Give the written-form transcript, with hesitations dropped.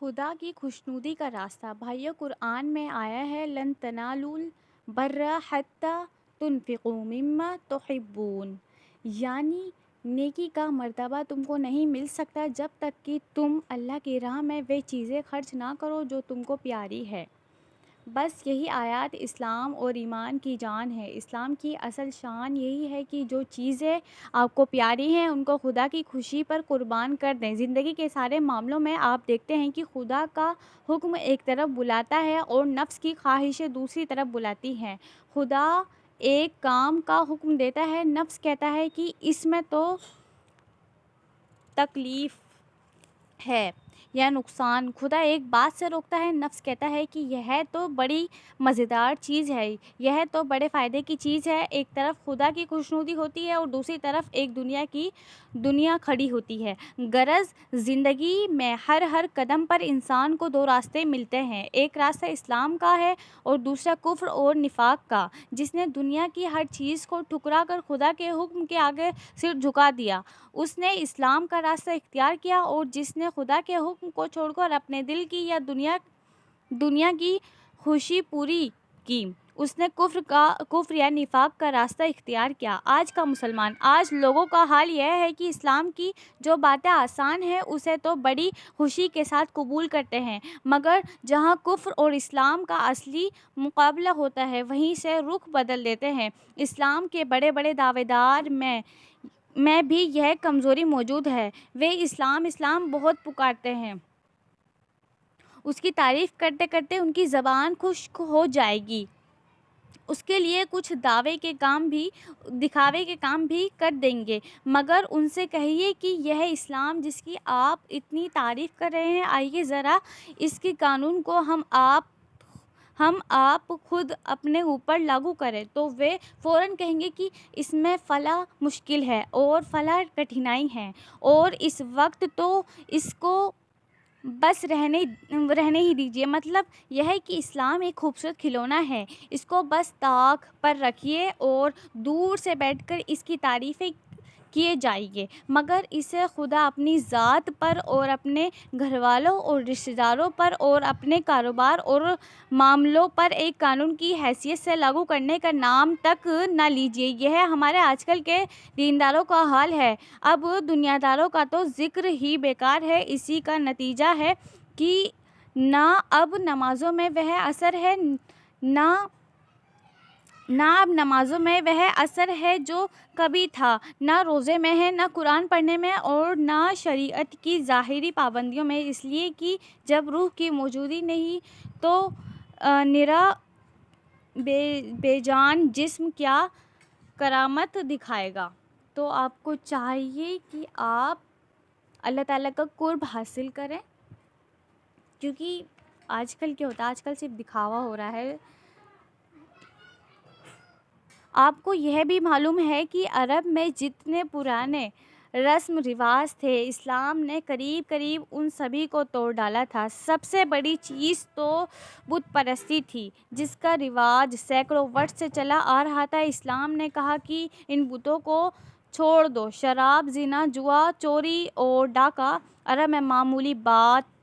خدا کی خوشنودی کا راستہ بھائیو قرآن میں آیا ہے لن تنالوا البر حتی تنفقوا مما تحبون، یعنی نیکی کا مرتبہ تم کو نہیں مل سکتا جب تک کہ تم اللہ کی راہ میں وہ چیزیں خرچ نہ کرو جو تم کو پیاری ہے۔ بس یہی آیات اسلام اور ایمان کی جان ہے۔ اسلام کی اصل شان یہی ہے کہ جو چیزیں آپ کو پیاری ہیں ان کو خدا کی خوشی پر قربان کر دیں۔ زندگی کے سارے معاملوں میں آپ دیکھتے ہیں کہ خدا کا حکم ایک طرف بلاتا ہے اور نفس کی خواہشیں دوسری طرف بلاتی ہیں۔ خدا ایک کام کا حکم دیتا ہے، نفس کہتا ہے کہ اس میں تو تکلیف ہے یا نقصان۔ خدا ایک بات سے روکتا ہے، نفس کہتا ہے کہ یہ تو بڑی مزیدار چیز ہے، یہ تو بڑے فائدے کی چیز ہے۔ ایک طرف خدا کی خوشنودی ہوتی ہے اور دوسری طرف ایک دنیا کھڑی ہوتی ہے۔ غرض زندگی میں ہر قدم پر انسان کو دو راستے ملتے ہیں، ایک راستہ اسلام کا ہے اور دوسرا کفر اور نفاق کا۔ جس نے دنیا کی ہر چیز کو ٹھکرا کر خدا کے حکم کے آگے سر جھکا دیا، اس نے اسلام کا راستہ اختیار کیا، اور جس نے خدا کے حکم کو چھوڑ کر اپنے دل کی یا دنیا کی خوشی پوری کی، اس نے کفر یا نفاق کا راستہ اختیار کیا۔ آج لوگوں کا حال یہ ہے کہ اسلام کی جو باتیں آسان ہیں اسے تو بڑی خوشی کے ساتھ قبول کرتے ہیں، مگر جہاں کفر اور اسلام کا اصلی مقابلہ ہوتا ہے وہیں سے رخ بدل دیتے ہیں۔ اسلام کے بڑے بڑے دعوے دار میں بھی یہ کمزوری موجود ہے، وہ اسلام بہت پکارتے ہیں، اس کی تعریف کرتے کرتے ان کی زبان خشک ہو جائے گی، اس کے لیے کچھ دکھاوے کے کام بھی کر دیں گے، مگر ان سے کہیے کہ یہ اسلام جس کی آپ اتنی تعریف کر رہے ہیں، آئیے ذرا اس کے قانون کو ہم آپ خود اپنے اوپر لاگو کریں، تو وہ فوراً کہیں گے کہ اس میں فلاں مشکل ہے اور فلاں کٹھنائی ہے، اور اس وقت تو اس کو بس رہنے ہی دیجیے۔ مطلب یہ ہے کہ اسلام ایک خوبصورت کھلونا ہے، اس کو بس طاق پر رکھیے اور دور سے بیٹھ کر اس کی تعریفیں کیے جائیے، مگر اسے خدا اپنی ذات پر اور اپنے گھر والوں اور رشتہ داروں پر اور اپنے کاروبار اور معاملوں پر ایک قانون کی حیثیت سے لاگو کرنے کا نام تک نہ لیجیے۔ یہ ہمارے آج کل کے دینداروں کا حال ہے، اب دنیا داروں کا تو ذکر ہی بیکار ہے۔ اسی کا نتیجہ ہے کہ نہ اب نمازوں میں وہ اثر ہے جو کبھی تھا، نہ روزے میں ہے، نہ قرآن پڑھنے میں، اور نہ شریعت کی ظاہری پابندیوں میں، اس لیے کہ جب روح کی موجودگی نہیں تو نرا بے جان جسم کیا کرامت دکھائے گا۔ تو آپ کو چاہیے کہ آپ اللہ تعالیٰ کا قرب حاصل کریں، کیونکہ آج کل کیا ہوتا ہے، آج کل صرف دکھاوا ہو رہا ہے۔ آپ کو یہ بھی معلوم ہے کہ عرب میں جتنے پرانے رسم رواج تھے، اسلام نے قریب ان سبھی کو توڑ ڈالا تھا۔ سب سے بڑی چیز تو بت پرستی تھی، جس کا رواج سینکڑوں برس سے چلا آ رہا تھا۔ اسلام نے کہا کہ ان بتوں کو چھوڑ دو۔ شراب، زنا، جوا، چوری اور ڈاکہ عرب میں معمولی بات